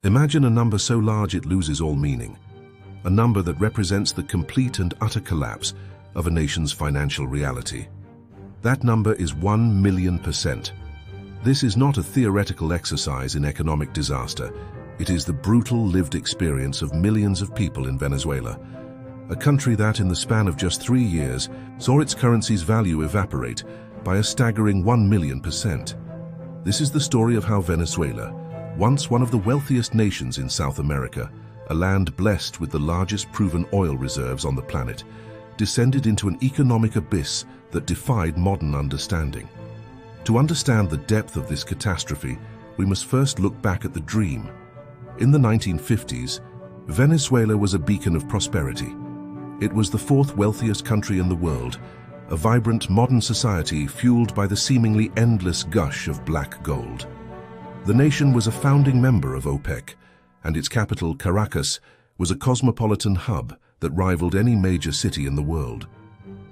Imagine a number so large it loses all meaning, a number that represents the complete and utter collapse of a nation's financial reality. That number is 1,000,000%. This is not a theoretical exercise in economic disaster. It is the brutal lived experience of millions of people in Venezuela, a country that in the span of just 3 years saw its currency's value evaporate by a staggering 1,000,000%. This is the story of how Venezuela, once one of the wealthiest nations in South America, a land blessed with the largest proven oil reserves on the planet, descended into an economic abyss that defied modern understanding. To understand the depth of this catastrophe, we must first look back at the dream. In the 1950s, Venezuela was a beacon of prosperity. It was the fourth wealthiest country in the world, a vibrant modern society fueled by the seemingly endless gush of black gold. The nation was a founding member of OPEC, and its capital, Caracas, was a cosmopolitan hub that rivaled any major city in the world.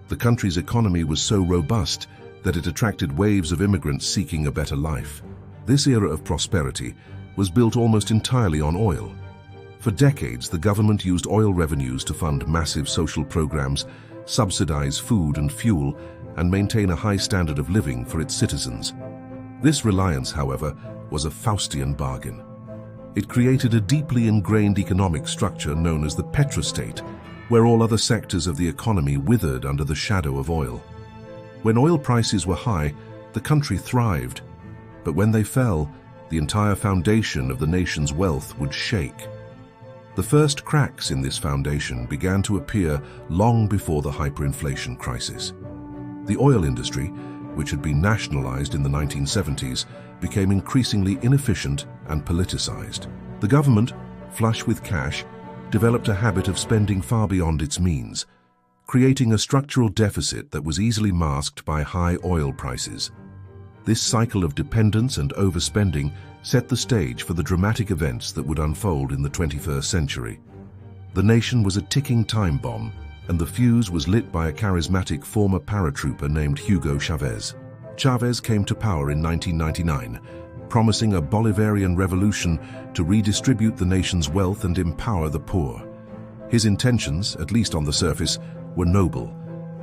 The country's economy was so robust that it attracted waves of immigrants seeking a better life. This era of prosperity was built almost entirely on oil. For decades, the government used oil revenues to fund massive social programs, subsidize food and fuel, and maintain a high standard of living for its citizens. This reliance, however, was a Faustian bargain. It created a deeply ingrained economic structure known as the petrostate, where all other sectors of the economy withered under the shadow of oil. When oil prices were high, the country thrived, but when they fell, the entire foundation of the nation's wealth would shake. The first cracks in this foundation began to appear long before the hyperinflation crisis. The oil industry, which had been nationalized in the 1970s, became increasingly inefficient and politicized. The government, flush with cash, developed a habit of spending far beyond its means, creating a structural deficit that was easily masked by high oil prices. This cycle of dependence and overspending set the stage for the dramatic events that would unfold in the 21st century. The nation was a ticking time bomb, and the fuse was lit by a charismatic former paratrooper named Hugo Chavez. Chavez came to power in 1999, promising a Bolivarian revolution to redistribute the nation's wealth and empower the poor. His intentions, at least on the surface, were noble.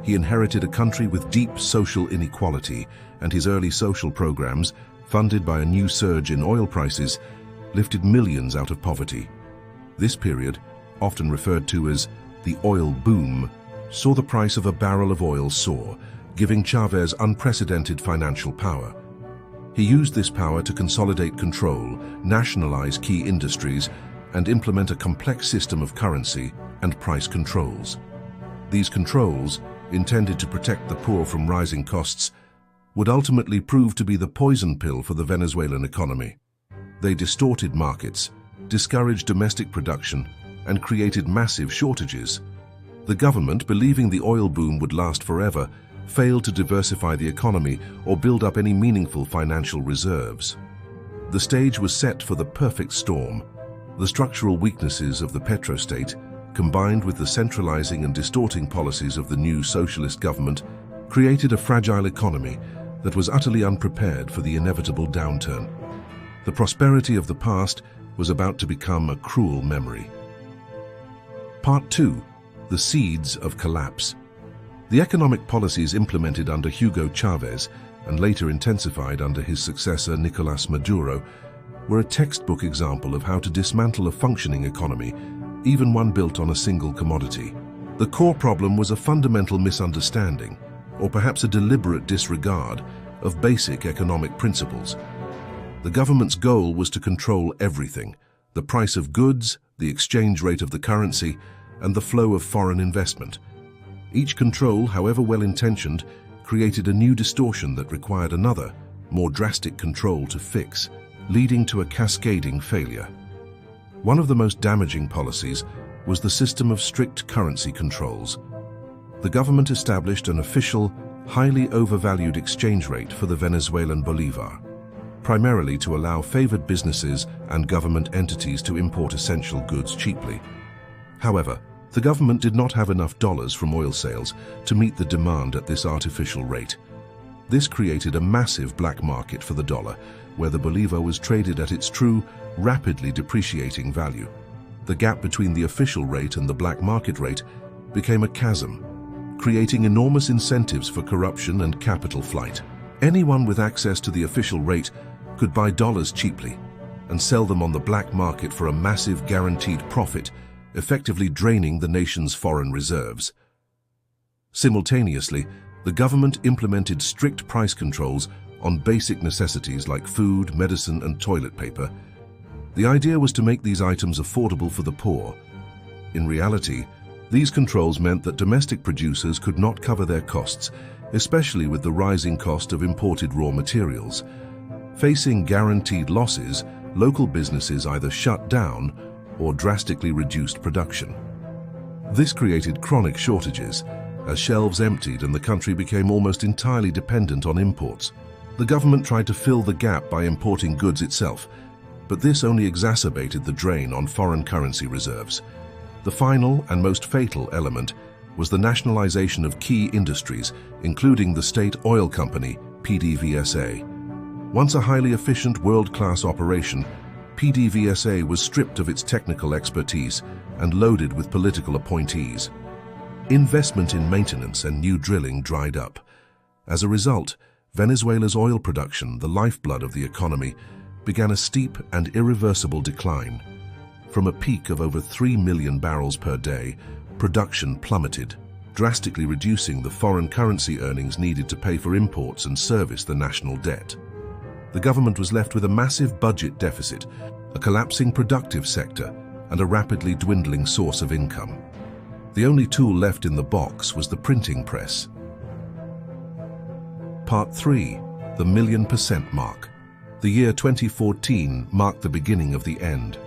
He inherited a country with deep social inequality, and his early social programs, funded by a new surge in oil prices, lifted millions out of poverty. This period, often referred to as the oil boom, saw the price of a barrel of oil soar, giving Chavez unprecedented financial power. He used this power to consolidate control, nationalize key industries, and implement a complex system of currency and price controls. These controls, intended to protect the poor from rising costs, would ultimately prove to be the poison pill for the Venezuelan economy. They distorted markets, discouraged domestic production, and created massive shortages. The government, believing the oil boom would last forever, failed to diversify the economy or build up any meaningful financial reserves. The stage was set for the perfect storm. The structural weaknesses of the petrostate, combined with the centralizing and distorting policies of the new socialist government, created a fragile economy that was utterly unprepared for the inevitable downturn. The prosperity of the past was about to become a cruel memory. Part 2. The Seeds of Collapse. The economic policies implemented under Hugo Chavez and later intensified under his successor Nicolás Maduro were a textbook example of how to dismantle a functioning economy, even one built on a single commodity. The core problem was a fundamental misunderstanding, or perhaps a deliberate disregard, of basic economic principles. The government's goal was to control everything: the price of goods, the exchange rate of the currency, and the flow of foreign investment. Each control, however well-intentioned, created a new distortion that required another, more drastic control to fix, leading to a cascading failure. One of the most damaging policies was the system of strict currency controls. The government established an official, highly overvalued exchange rate for the Venezuelan bolivar, primarily to allow favored businesses and government entities to import essential goods cheaply. However, the government did not have enough dollars from oil sales to meet the demand at this artificial rate. This created a massive black market for the dollar, where the bolivar was traded at its true, rapidly depreciating value. The gap between the official rate and the black market rate became a chasm, creating enormous incentives for corruption and capital flight. Anyone with access to the official rate could buy dollars cheaply and sell them on the black market for a massive guaranteed profit, effectively draining the nation's foreign reserves. Simultaneously, the government implemented strict price controls on basic necessities like food, medicine, and toilet paper. The idea was to make these items affordable for the poor. In reality, these controls meant that domestic producers could not cover their costs, especially with the rising cost of imported raw materials. Facing guaranteed losses, local businesses either shut down or drastically reduced production. This created chronic shortages, as shelves emptied and the country became almost entirely dependent on imports. The government tried to fill the gap by importing goods itself, but this only exacerbated the drain on foreign currency reserves. The final and most fatal element was the nationalization of key industries, including the state oil company, PDVSA. Once a highly efficient world-class operation, PDVSA was stripped of its technical expertise and loaded with political appointees. Investment in maintenance and new drilling dried up. As a result, Venezuela's oil production, the lifeblood of the economy, began a steep and irreversible decline. From a peak of over 3 million barrels per day, production plummeted, drastically reducing the foreign currency earnings needed to pay for imports and service the national debt. The government was left with a massive budget deficit, a collapsing productive sector, and a rapidly dwindling source of income. The only tool left in the box was the printing press. Part 3. The 1,000,000% mark. The year 2014 marked the beginning of the end.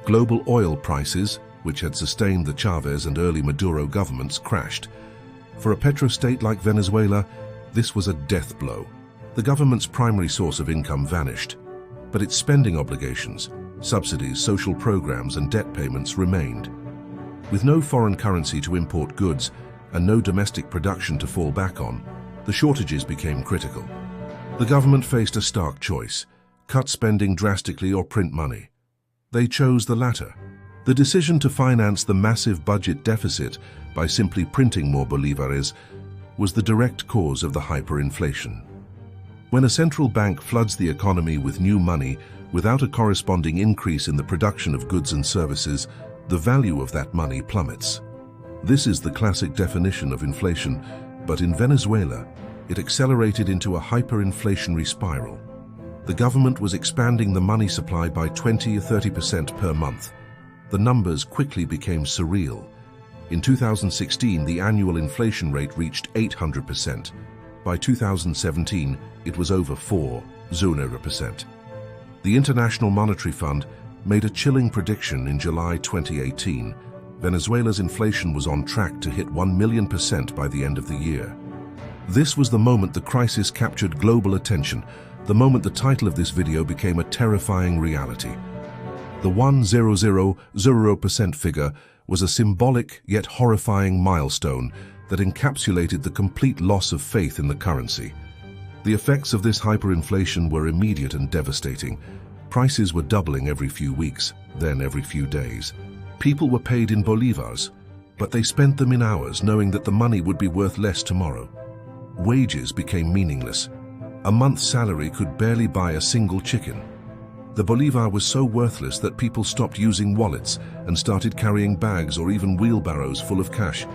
Global oil prices, which had sustained the Chavez and early Maduro governments, crashed. For a petrostate like Venezuela, this was a death blow. The government's primary source of income vanished, but its spending obligations, subsidies, social programs, and debt payments remained. With no foreign currency to import goods and no domestic production to fall back on, the shortages became critical. The government faced a stark choice: cut spending drastically or print money. They chose the latter. The decision to finance the massive budget deficit by simply printing more bolívares was the direct cause of the hyperinflation. When a central bank floods the economy with new money without a corresponding increase in the production of goods and services, the value of that money plummets. This is the classic definition of inflation, but in Venezuela, it accelerated into a hyperinflationary spiral. The government was expanding the money supply by 20 or 30% per month. The numbers quickly became surreal. In 2016, the annual inflation rate reached 800%. By 2017, it was over 400%. The International Monetary Fund made a chilling prediction in July 2018. Venezuela's inflation was on track to hit 1,000,000% by the end of the year. This was the moment the crisis captured global attention, the moment the title of this video became a terrifying reality. The 1,000% figure was a symbolic yet horrifying milestone that encapsulated the complete loss of faith in the currency. The effects of this hyperinflation were immediate and devastating. Prices were doubling every few weeks, then every few days. People were paid in bolívars, but they spent them in hours knowing that the money would be worth less tomorrow. Wages became meaningless. A month's salary could barely buy a single chicken. The bolívar was so worthless that people stopped using wallets and started carrying bags or even wheelbarrows full of cash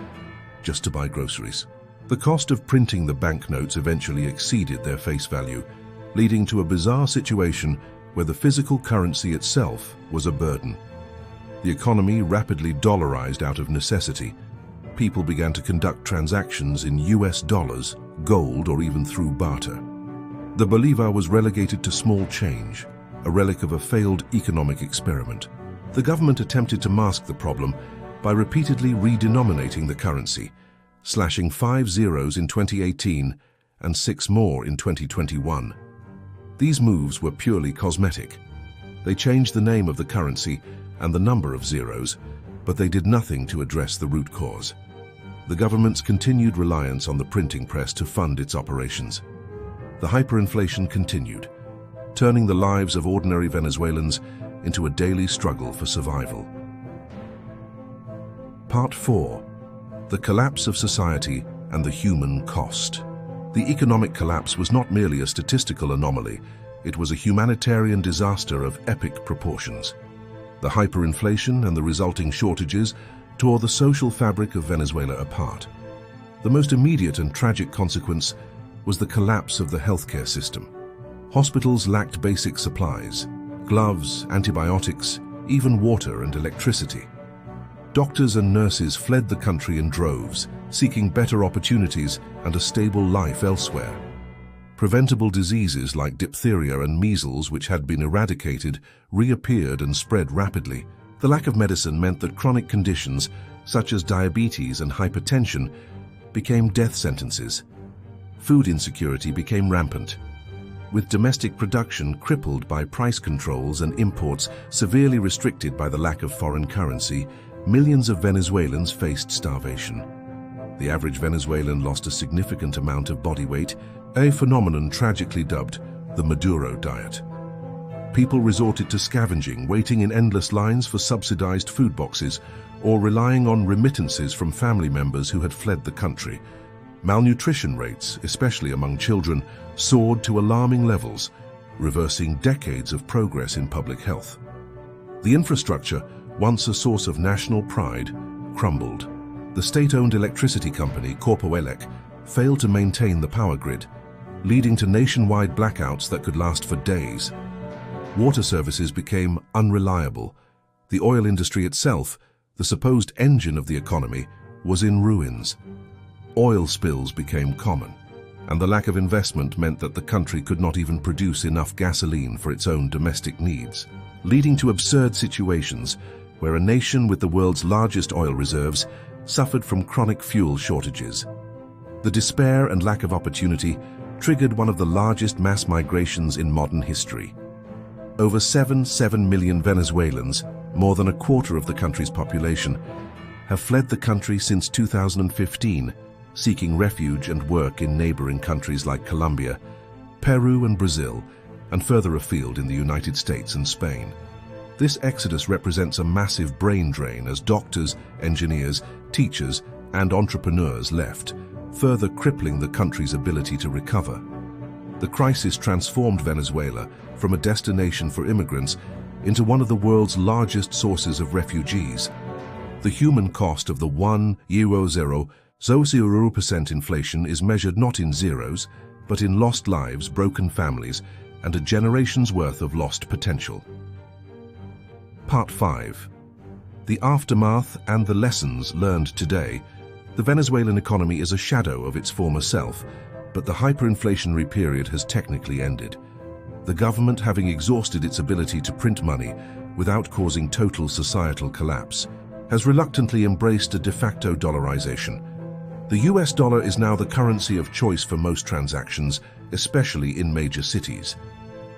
just to buy groceries. The cost of printing the banknotes eventually exceeded their face value, leading to a bizarre situation where the physical currency itself was a burden. The economy rapidly dollarized out of necessity. People began to conduct transactions in US dollars, gold, or even through barter. The bolívar was relegated to small change, a relic of a failed economic experiment. The government attempted to mask the problem by repeatedly redenominating the currency, slashing 5 zeros in 2018 and 6 more in 2021. These moves were purely cosmetic. They changed the name of the currency and the number of zeros, but they did nothing to address the root cause: the government's continued reliance on the printing press to fund its operations. the hyperinflation continued, turning the lives of ordinary Venezuelans into a daily struggle for survival. Part 4. The collapse of society and the human cost. The economic collapse was not merely a statistical anomaly, it was a humanitarian disaster of epic proportions. The hyperinflation and the resulting shortages tore the social fabric of Venezuela apart. The most immediate and tragic consequence was the collapse of the healthcare system. Hospitals lacked basic supplies, gloves, antibiotics, even water and electricity. Doctors and nurses fled the country in droves, seeking better opportunities and a stable life elsewhere. Preventable diseases like diphtheria and measles, which had been eradicated, reappeared and spread rapidly. The lack of medicine meant that chronic conditions, such as diabetes and hypertension, became death sentences. Food insecurity became rampant, with domestic production crippled by price controls and imports severely restricted by the lack of foreign currency. Millions of Venezuelans faced starvation. The average Venezuelan lost a significant amount of body weight, a phenomenon tragically dubbed the Maduro diet. People resorted to scavenging, waiting in endless lines for subsidized food boxes, or relying on remittances from family members who had fled the country. Malnutrition rates, especially among children, soared to alarming levels, reversing decades of progress in public health. The infrastructure, once a source of national pride, crumbled. The state-owned electricity company, Corpoelec, failed to maintain the power grid, leading to nationwide blackouts that could last for days. Water services became unreliable. The oil industry itself, the supposed engine of the economy, was in ruins. Oil spills became common, and the lack of investment meant that the country could not even produce enough gasoline for its own domestic needs, leading to absurd situations where a nation with the world's largest oil reserves suffered from chronic fuel shortages. The despair and lack of opportunity triggered one of the largest mass migrations in modern history. Over 7 million Venezuelans, more than a quarter of the country's population, have fled the country since 2015, seeking refuge and work in neighboring countries like Colombia, Peru and Brazil, and further afield in the United States and Spain. This exodus represents a massive brain drain as doctors, engineers, teachers, and entrepreneurs left, further crippling the country's ability to recover. The crisis transformed Venezuela from a destination for immigrants into one of the world's largest sources of refugees. The human cost of the 1.00% inflation is measured not in zeros, but in lost lives, broken families, and a generation's worth of lost potential. Part 5. The aftermath and the lessons learned today. The Venezuelan economy is a shadow of its former self, but the hyperinflationary period has technically ended. The government, having exhausted its ability to print money without causing total societal collapse, has reluctantly embraced a de facto dollarization. The US dollar is now the currency of choice for most transactions, especially in major cities.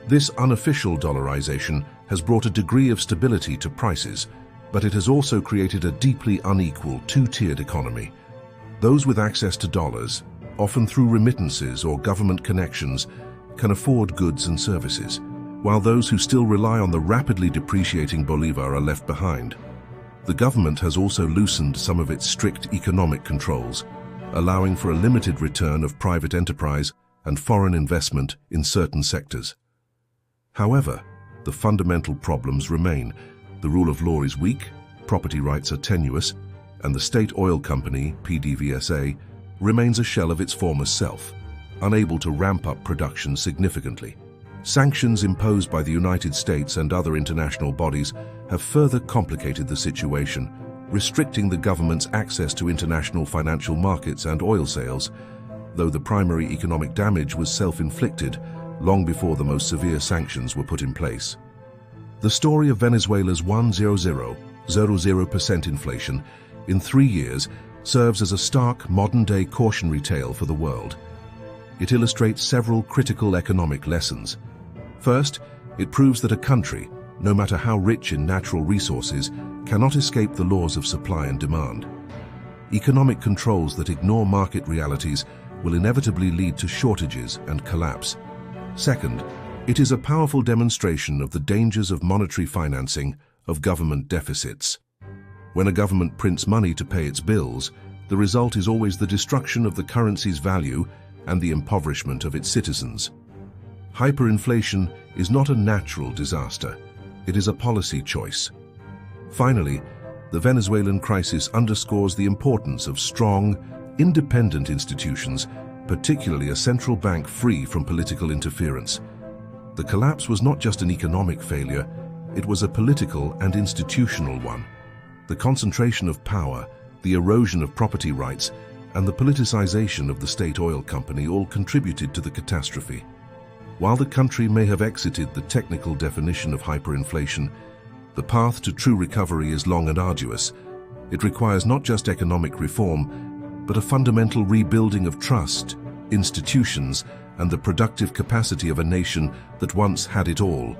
This unofficial dollarization has brought a degree of stability to prices, but it has also created a deeply unequal two-tiered economy. Those with access to dollars, often through remittances or government connections, can afford goods and services, while those who still rely on the rapidly depreciating bolivar are left behind. The government has also loosened some of its strict economic controls, allowing for a limited return of private enterprise and foreign investment in certain sectors. However, the fundamental problems remain. The rule of law is weak, property rights are tenuous, and the state oil company, PDVSA, remains a shell of its former self, unable to ramp up production significantly. Sanctions imposed by the United States and other international bodies have further complicated the situation, restricting the government's access to international financial markets and oil sales, though the primary economic damage was self-inflicted long before the most severe sanctions were put in place. The story of Venezuela's 1.00% inflation in 3 years serves as a stark modern-day cautionary tale for the world. It illustrates several critical economic lessons. First, it proves that a country, no matter how rich in natural resources, cannot escape the laws of supply and demand. Economic controls that ignore market realities will inevitably lead to shortages and collapse. Second, it is a powerful demonstration of the dangers of monetary financing of government deficits. When a government prints money to pay its bills, the result is always the destruction of the currency's value and the impoverishment of its citizens. Hyperinflation is not a natural disaster. It is a policy choice. Finally, the Venezuelan crisis underscores the importance of strong, independent institutions, particularly a central bank free from political interference. The collapse was not just an economic failure, it was a political and institutional one. The concentration of power, the erosion of property rights, and the politicization of the state oil company all contributed to the catastrophe. While the country may have exited the technical definition of hyperinflation, the path to true recovery is long and arduous. It requires not just economic reform, but a fundamental rebuilding of trust, institutions, and the productive capacity of a nation that once had it all.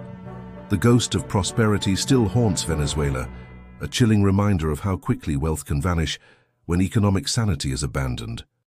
The ghost of prosperity still haunts Venezuela, a chilling reminder of how quickly wealth can vanish when economic sanity is abandoned.